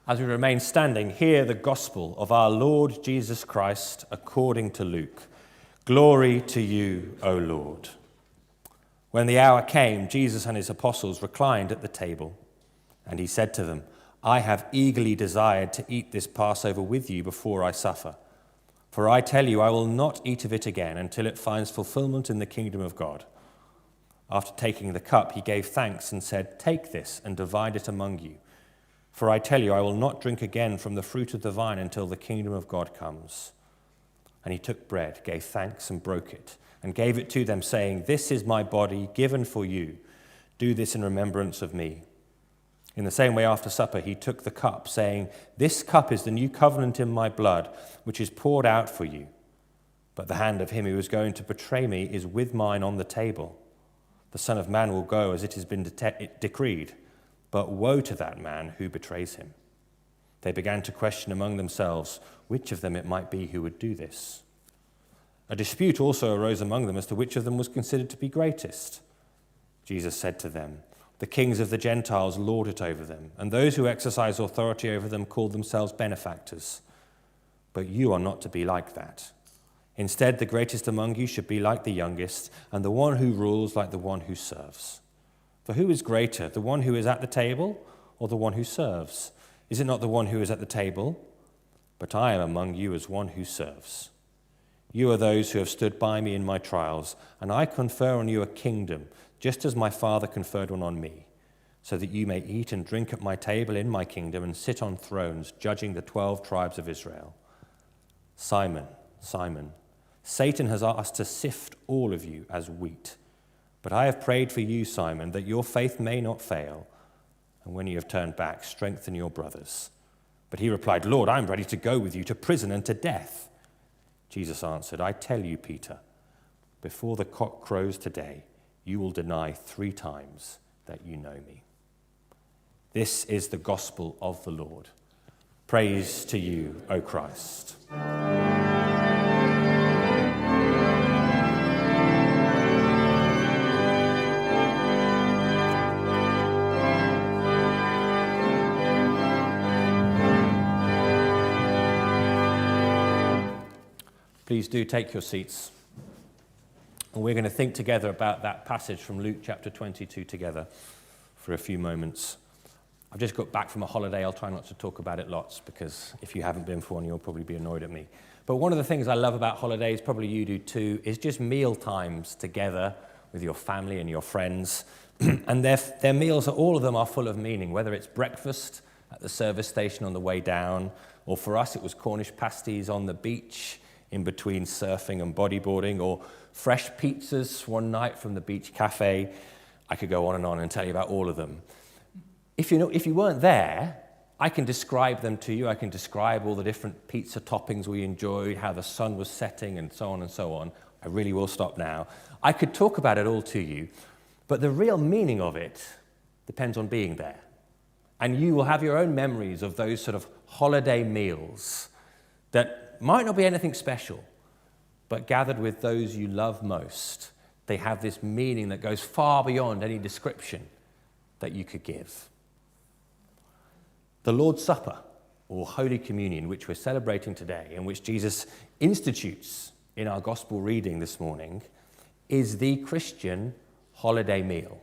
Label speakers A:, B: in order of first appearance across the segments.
A: As we remain standing, hear the gospel of our Lord Jesus Christ according to Luke. Glory to you, O Lord. When the hour came, Jesus and his apostles reclined at the table, and he said to them, I have eagerly desired to eat this Passover with you before I suffer. For I tell you, I will not eat of it again until it finds fulfillment in the kingdom of God. After taking the cup, he gave thanks and said, Take this and divide it among you. For I tell you, I will not drink again from the fruit of the vine until the kingdom of God comes. And he took bread, gave thanks and broke it, and gave it to them, saying, This is my body given for you. Do this in remembrance of me. In the same way, after supper, he took the cup, saying, This cup is the new covenant in my blood, which is poured out for you. But the hand of him who is going to betray me is with mine on the table. The Son of Man will go as it has been decreed, but woe to that man who betrays him. They began to question among themselves which of them it might be who would do this. A dispute also arose among them as to which of them was considered to be greatest. Jesus said to them, The kings of the Gentiles lord it over them, and those who exercise authority over them call themselves benefactors. But you are not to be like that. Instead, the greatest among you should be like the youngest, and the one who rules like the one who serves. For who is greater, the one who is at the table or the one who serves? Is it not the one who is at the table? But I am among you as one who serves. You are those who have stood by me in my trials, and I confer on you a kingdom, just as my Father conferred one on me, so that you may eat and drink at my table in my kingdom and sit on thrones, judging the 12 tribes of Israel. Simon, Simon, Satan has asked to sift all of you as wheat. But I have prayed for you, Simon, that your faith may not fail. And when you have turned back, strengthen your brothers. But he replied, Lord, I am ready to go with you to prison and to death. Jesus answered, I tell you, Peter, before the cock crows today, you will deny 3 times that you know me. This is the gospel of the Lord. Praise to you, O Christ. Please do take your seats. And we're going to think together about that passage from Luke chapter 22 together for a few moments. I've just got back from a holiday. I'll try not to talk about it lots because if you haven't been for one, you'll probably be annoyed at me. But one of the things I love about holidays, probably you do too, is just meal times together with your family and your friends. And their meals, all of them are full of meaning, whether it's breakfast at the service station on the way down, or for us it was Cornish pasties on the beach in between surfing and bodyboarding, or fresh pizzas one night from the beach cafe. I could go on and tell you about all of them. If you weren't there, I can describe them to you. I can describe all the different pizza toppings we enjoyed, how the sun was setting, and so on and so on. I really will stop now. I could talk about it all to you, but the real meaning of it depends on being there. And you will have your own memories of those sort of holiday meals that might not be anything special, but gathered with those you love most, they have this meaning that goes far beyond any description that you could give. The Lord's Supper, or Holy Communion, which we're celebrating today, and which Jesus institutes in our gospel reading this morning, is the Christian holiday meal,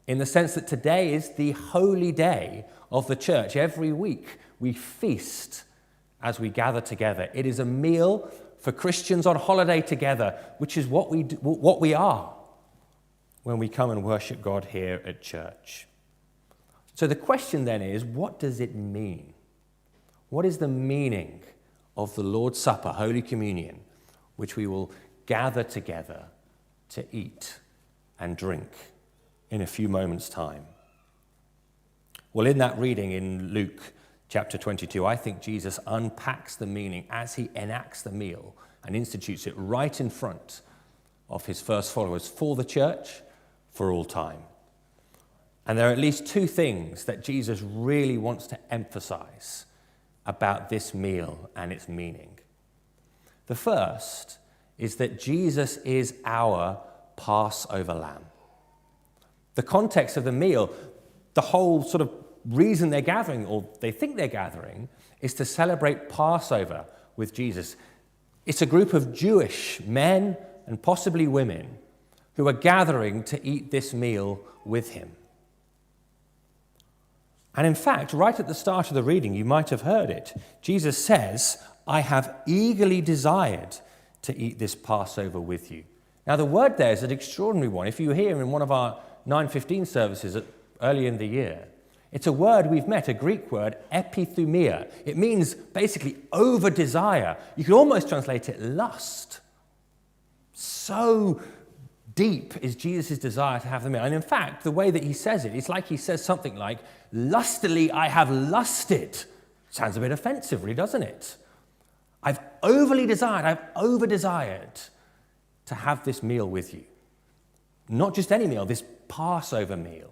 A: in the sense that today is the holy day of the church. Every week we feast as we gather together. It is a meal for Christians on holiday together, which is what we are when we come and worship God here at church. So the question then is, what does it mean? What is the meaning of the Lord's Supper, Holy Communion, which we will gather together to eat and drink in a few moments' time? Well, in that reading in Luke chapter 22, I think Jesus unpacks the meaning as he enacts the meal and institutes it right in front of his first followers for the church for all time. And there are at least 2 things that Jesus really wants to emphasize about this meal and its meaning. The first is that Jesus is our Passover lamb. The context of the meal, the whole sort of reason they're gathering, or they think they're gathering, is to celebrate Passover with Jesus. It's a group of Jewish men and possibly women who are gathering to eat this meal with him. And in fact, right at the start of the reading, you might have heard it. Jesus says, I have eagerly desired to eat this Passover with you. Now, the word there is an extraordinary one. If you were here in one of our 9:15 services early in the year, it's a word we've met, a Greek word, epithumia. It means basically over-desire. You could almost translate it lust. So deep is Jesus' desire to have the meal. And in fact, the way that he says it, it's like he says something like, lustily I have lusted. Sounds a bit offensive, really, doesn't it? I've over-desired to have this meal with you. Not just any meal, this Passover meal.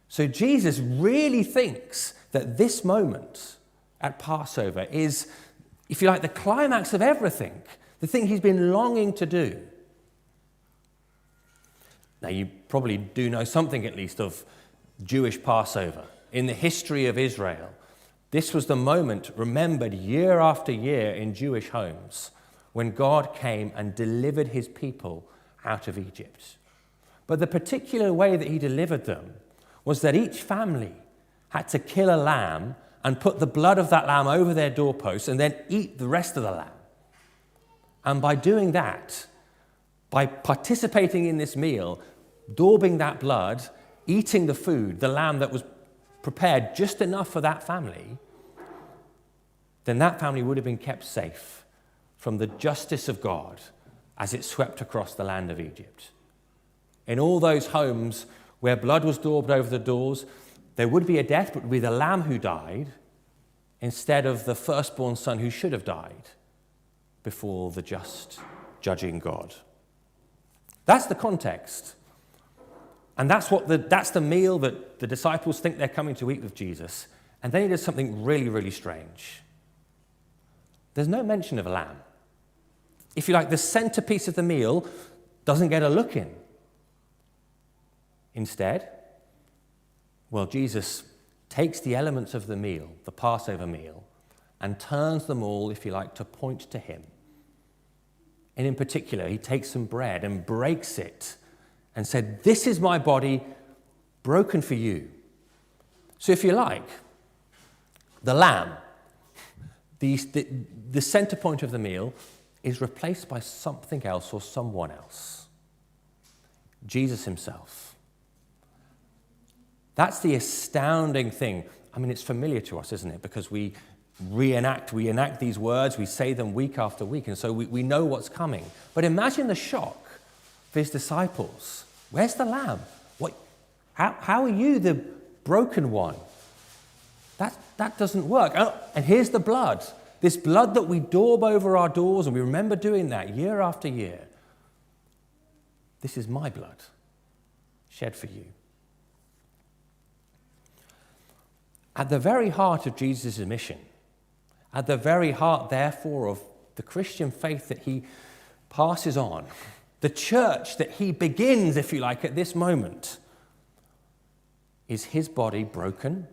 A: So Jesus really thinks that this moment at Passover is, if you like, the climax of everything, the thing he's been longing to do. Now, you probably do know something at least of Jewish Passover. In the history of Israel, this was the moment remembered year after year in Jewish homes when God came and delivered his people out of Egypt. But the particular way that he delivered them was that each family had to kill a lamb and put the blood of that lamb over their doorposts and then eat the rest of the lamb. And by doing that, by participating in this meal, daubing that blood, eating the food, the lamb that was prepared just enough for that family, then that family would have been kept safe from the justice of God as it swept across the land of Egypt. In all those homes where blood was daubed over the doors, there would be a death, but it would be the lamb who died instead of the firstborn son who should have died before the just judging God. That's the context. And that's the meal that the disciples think they're coming to eat with Jesus. And then he does something really, really strange. There's no mention of a lamb. If you like, the centerpiece of the meal doesn't get a look in. Instead, well, Jesus takes the elements of the meal, the Passover meal, and turns them all, if you like, to point to him. And in particular, he takes some bread and breaks it and said, this is my body broken for you. So if you like, the lamb, the center point of the meal, is replaced by something else or someone else. Jesus himself. That's the astounding thing. I mean, it's familiar to us, isn't it? Because we reenact these words, we say them week after week, and so we know what's coming. But imagine the shock for his disciples. Where's the lamb? What? How are you the broken one? That doesn't work. Oh, and here's the blood. This blood that we daub over our doors, and we remember doing that year after year. This is my blood, shed for you. At the very heart of Jesus' mission, at the very heart, therefore, of the Christian faith that he passes on, the church that he begins, if you like, at this moment, is his body broken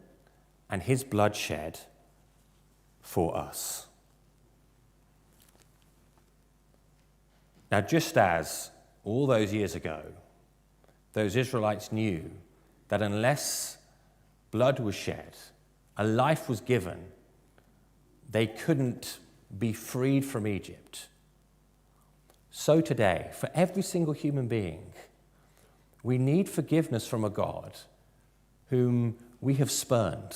A: and his blood shed for us. Now, just as all those years ago, those Israelites knew that unless blood was shed, a life was given, they couldn't be freed from Egypt. So today, for every single human being, we need forgiveness from a God whom we have spurned,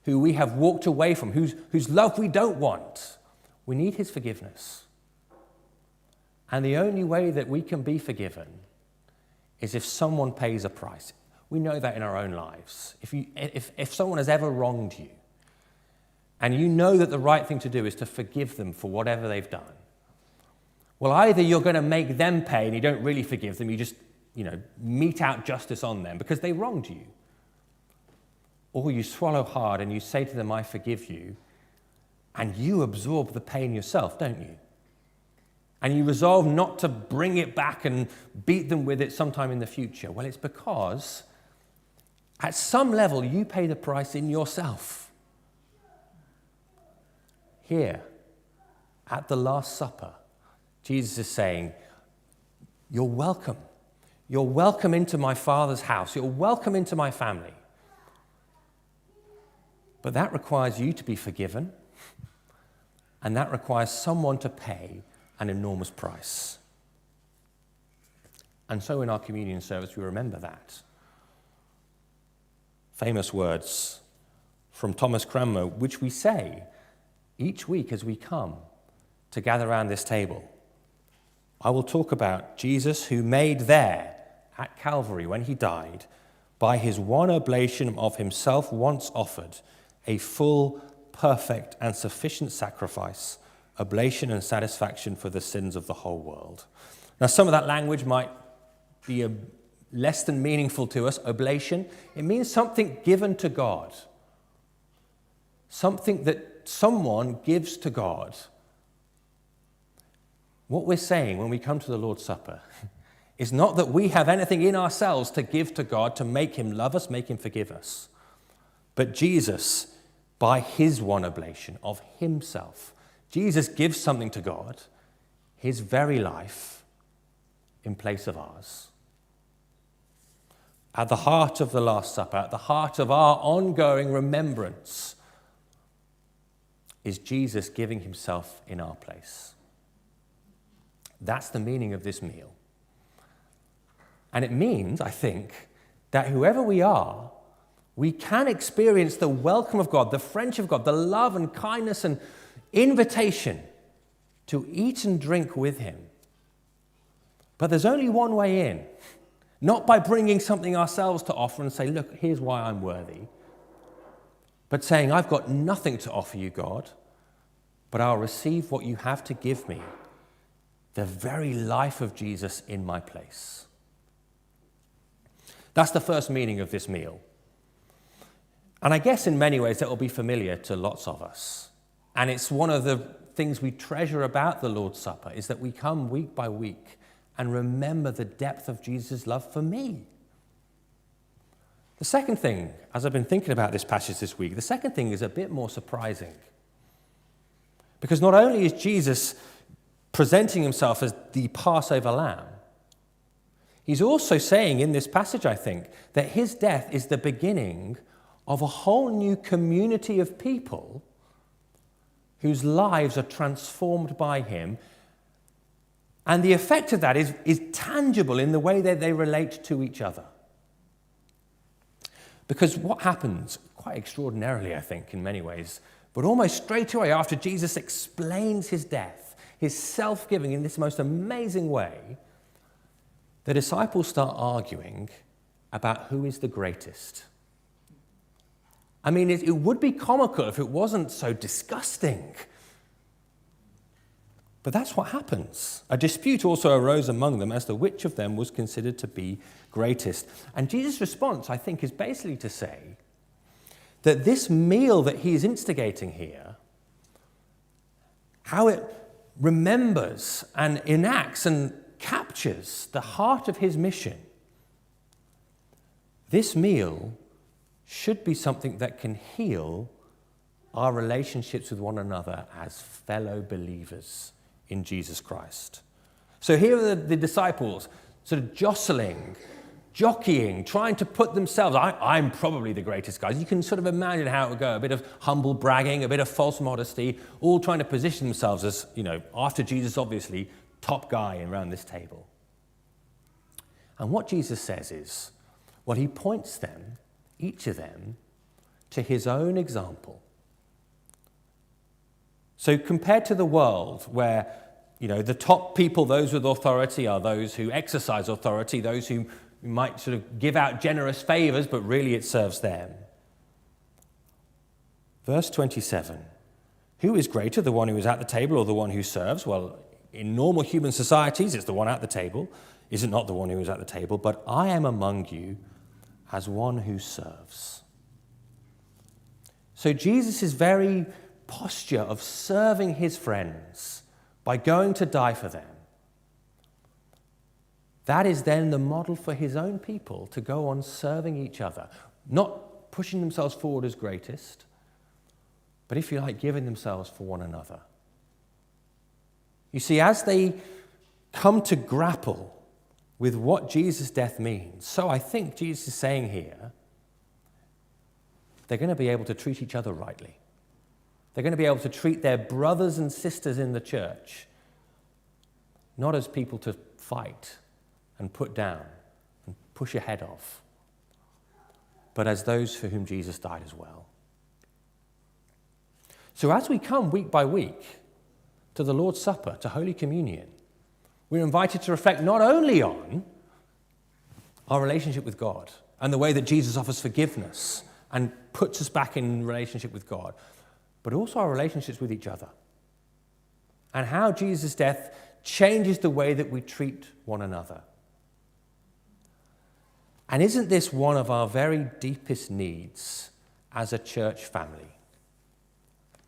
A: who we have walked away from, whose love we don't want. We need his forgiveness. And the only way that we can be forgiven is if someone pays a price. We know that in our own lives. If someone has ever wronged you, and you know that the right thing to do is to forgive them for whatever they've done, well, either you're going to make them pay and you don't really forgive them, you just, mete out justice on them because they wronged you. Or you swallow hard and you say to them, I forgive you, and you absorb the pain yourself, don't you? And you resolve not to bring it back and beat them with it sometime in the future. Well, it's because At some level, you pay the price in yourself. Here, at the Last Supper, Jesus is saying, you're welcome. You're welcome into my Father's house. You're welcome into my family. But that requires you to be forgiven, and that requires someone to pay an enormous price. And so in our communion service, we remember that. Famous words from Thomas Cranmer, which we say each week as we come to gather around this table. I will talk about Jesus who made there at Calvary when he died, by his one oblation of himself once offered, a full, perfect, and sufficient sacrifice, oblation and satisfaction for the sins of the whole world. Now, some of that language might be less than meaningful to us. Oblation, it means something given to God, something that someone gives to God. What we're saying when we come to the Lord's Supper is not that we have anything in ourselves to give to God to make him love us, make him forgive us, but Jesus, by his one oblation of himself, Jesus gives something to God, his very life, in place of ours. At the heart of the Last Supper, at the heart of our ongoing remembrance, is Jesus giving himself in our place. That's the meaning of this meal. And it means, I think, that whoever we are, we can experience the welcome of God, the friendship of God, the love and kindness and invitation to eat and drink with him. But there's only one way in, not by bringing something ourselves to offer and say, look, here's why I'm worthy, but saying, I've got nothing to offer you, God, but I'll receive what you have to give me, the very life of Jesus in my place. That's the first meaning of this meal. And I guess in many ways that will be familiar to lots of us. And it's one of the things we treasure about the Lord's Supper, is that we come week by week and remember the depth of Jesus' love for me. The second thing, as I've been thinking about this passage this week, the second thing is a bit more surprising. Because not only is Jesus presenting himself as the Passover lamb, he's also saying in this passage, I think, that his death is the beginning of a whole new community of people whose lives are transformed by him. And the effect of that is tangible in the way that they relate to each other. Because what happens, quite extraordinarily, I think, in many ways, but almost straight away after Jesus explains his death, his self-giving in this most amazing way, the disciples start arguing about who is the greatest. I mean, it would be comical if it wasn't so disgusting. But that's what happens. A dispute also arose among them as to which of them was considered to be greatest. And Jesus' response, I think, is basically to say that this meal that he is instigating here, how it remembers and enacts and captures the heart of his mission, this meal should be something that can heal our relationships with one another as fellow believers in Jesus Christ. So here are the disciples sort of jostling, jockeying, trying to put themselves, I'm probably the greatest guy. You can sort of imagine how it would go, a bit of humble bragging, a bit of false modesty, all trying to position themselves as, after Jesus, obviously, top guy around this table. And what Jesus says is, well, he points them, each of them, to his own example. So compared to the world where, the top people, those with authority, are those who exercise authority, those who might sort of give out generous favors, but really it serves them. Verse 27, who is greater, the one who is at the table or the one who serves? Well, in normal human societies, it's the one at the table. Is it not the one who is at the table? But I am among you as one who serves. So Jesus' very posture of serving his friends by going to die for them, that is then the model for his own people to go on serving each other, not pushing themselves forward as greatest, but if you like, giving themselves for one another. You see, as they come to grapple with what Jesus' death means, so I think Jesus is saying here, they're going to be able to treat each other rightly. They're going to be able to treat their brothers and sisters in the church not as people to fight and put down and push ahead of, but as those for whom Jesus died as well. So as we come week by week to the Lord's Supper, to Holy Communion, we're invited to reflect not only on our relationship with God and the way that Jesus offers forgiveness and puts us back in relationship with God, but also our relationships with each other and how Jesus' death changes the way that we treat one another. And isn't this one of our very deepest needs as a church family?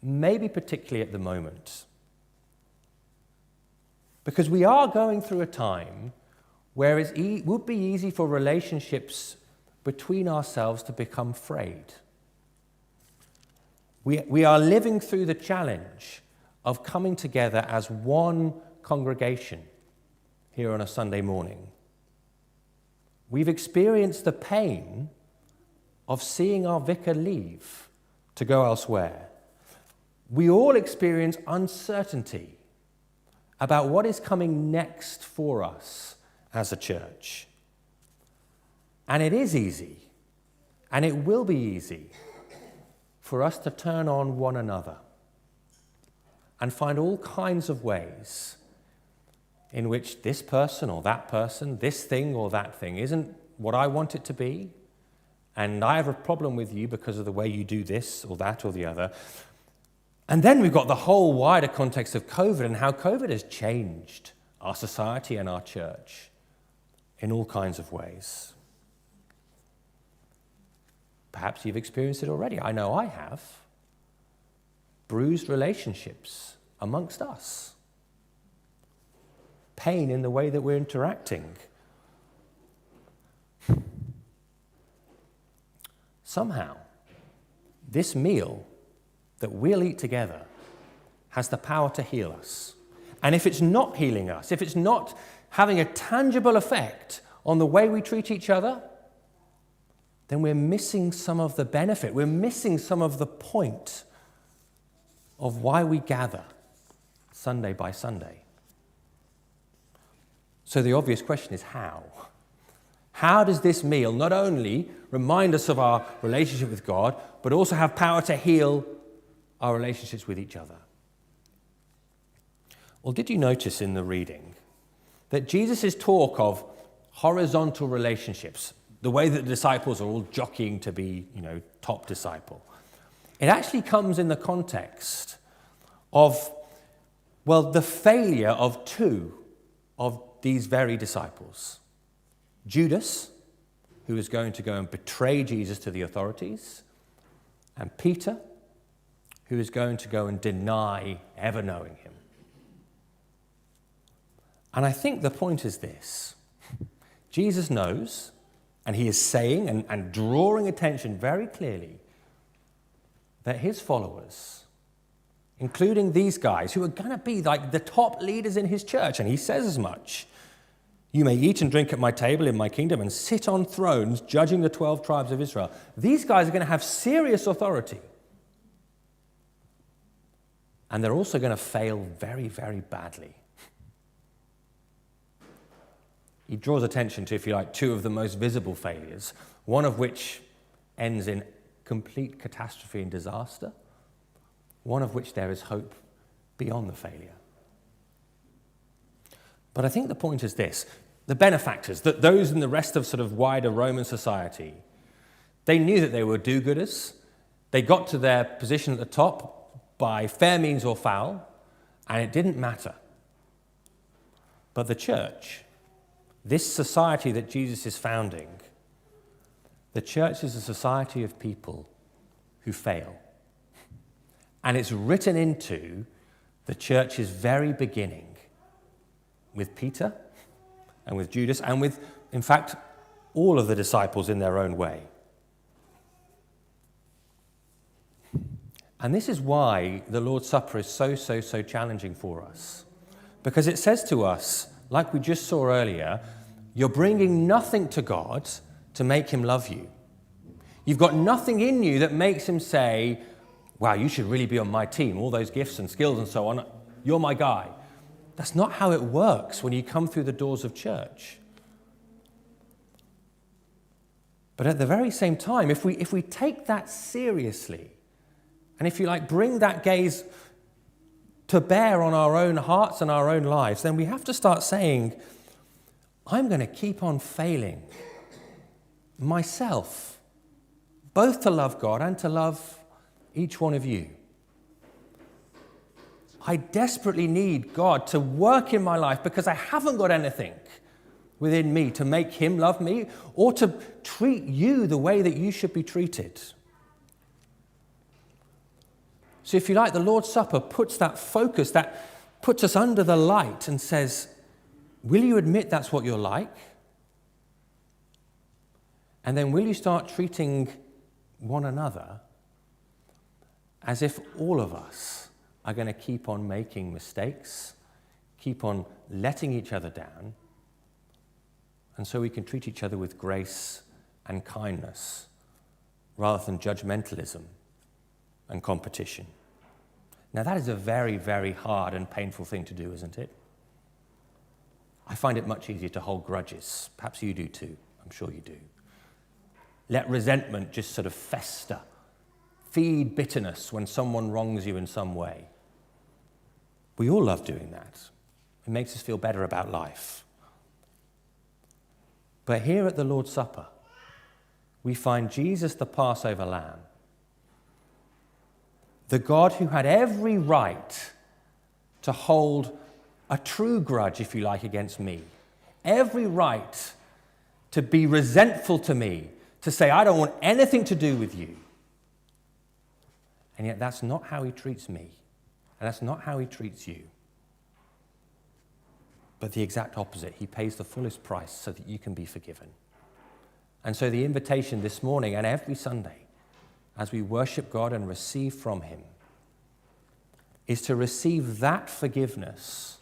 A: Maybe particularly at the moment. Because we are going through a time where it would be easy for relationships between ourselves to become frayed. We are living through the challenge of coming together as one congregation here on a Sunday morning. We've experienced the pain of seeing our vicar leave to go elsewhere. We all experience uncertainty about what is coming next for us as a church. And it is easy, and it will be easy, for us to turn on one another and find all kinds of ways in which this person or that person, this thing or that thing isn't what I want it to be, and I have a problem with you because of the way you do this or that or the other. And then we've got the whole wider context of COVID and how COVID has changed our society and our church in all kinds of ways. Perhaps you've experienced it already. I know I have. Bruised relationships amongst us. Pain in the way that we're interacting. Somehow, this meal that we'll eat together has the power to heal us. And if it's not healing us, if it's not having a tangible effect on the way we treat each other, then we're missing some of the benefit. We're missing some of the point of why we gather Sunday by Sunday. So the obvious question is how? How does this meal not only remind us of our relationship with God, but also have power to heal our relationships with each other? Well, did you notice in the reading that Jesus' talk of horizontal relationships, the way that the disciples are all jockeying to be, top disciple, it actually comes in the context of, the failure of two of these very disciples. Judas, who is going to go and betray Jesus to the authorities, and Peter, who is going to go and deny ever knowing him. And I think the point is this. Jesus knows, and he is saying and drawing attention very clearly, that his followers, including these guys who are going to be like the top leaders in his church, and he says as much, you may eat and drink at my table in my kingdom and sit on thrones judging the 12 tribes of Israel. These guys are going to have serious authority. And they're also going to fail very, very badly. He draws attention to, if you like, two of the most visible failures, one of which ends in complete catastrophe and disaster, one of which there is hope beyond the failure. But I think the point is this. The benefactors, that those in the rest of sort of wider Roman society, they knew that they were do-gooders. They got to their position at the top by fair means or foul, and it didn't matter. But the church, this society that Jesus is founding, the church is a society of people who fail. And it's written into the church's very beginning with Peter and with Judas and with, in fact, all of the disciples in their own way. And this is why the Lord's Supper is so challenging for us. Because it says to us, like we just saw earlier, you're bringing nothing to God to make him love you. You've got nothing in you that makes him say, wow, you should really be on my team, all those gifts and skills and so on, you're my guy. That's not how it works when you come through the doors of church. But at the very same time, if we take that seriously, and if you like, bring that gaze to bear on our own hearts and our own lives, then we have to start saying, I'm going to keep on failing myself, both to love God and to love each one of you. I desperately need God to work in my life because I haven't got anything within me to make him love me or to treat you the way that you should be treated. So if you like, the Lord's Supper puts that focus, that puts us under the light and says, will you admit that's what you're like? And then will you start treating one another as if all of us are going to keep on making mistakes, keep on letting each other down, and so we can treat each other with grace and kindness rather than judgmentalism and competition. Now that is a very hard and painful thing to do, isn't it? I find it much easier to hold grudges. Perhaps you do too. I'm sure you do. Let resentment just sort of fester. Feed bitterness when someone wrongs you in some way. We all love doing that. It makes us feel better about life. But here at the Lord's Supper, we find Jesus, the Passover lamb, the God who had every right to hold a true grudge, if you like, against me, every right to be resentful to me, to say, I don't want anything to do with you. And yet that's not how he treats me. And that's not how he treats you. But the exact opposite. He pays the fullest price so that you can be forgiven. And so the invitation this morning and every Sunday, as we worship God and receive from him, is to receive that forgiveness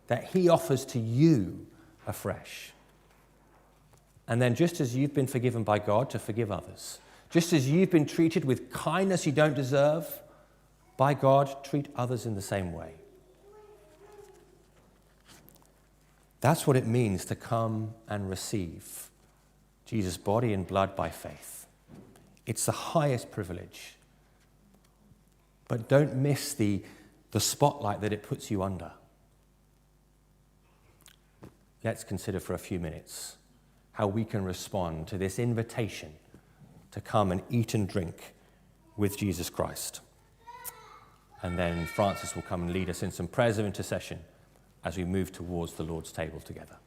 A: that he offers to you afresh. And then just as you've been forgiven by God, to forgive others. Just as you've been treated with kindness you don't deserve, by God, treat others in the same way. That's what it means to come and receive Jesus' body and blood by faith. It's the highest privilege. But don't miss the spotlight that it puts you under. Let's consider for a few minutes how we can respond to this invitation to come and eat and drink with Jesus Christ. And then Francis will come and lead us in some prayers of intercession as we move towards the Lord's table together.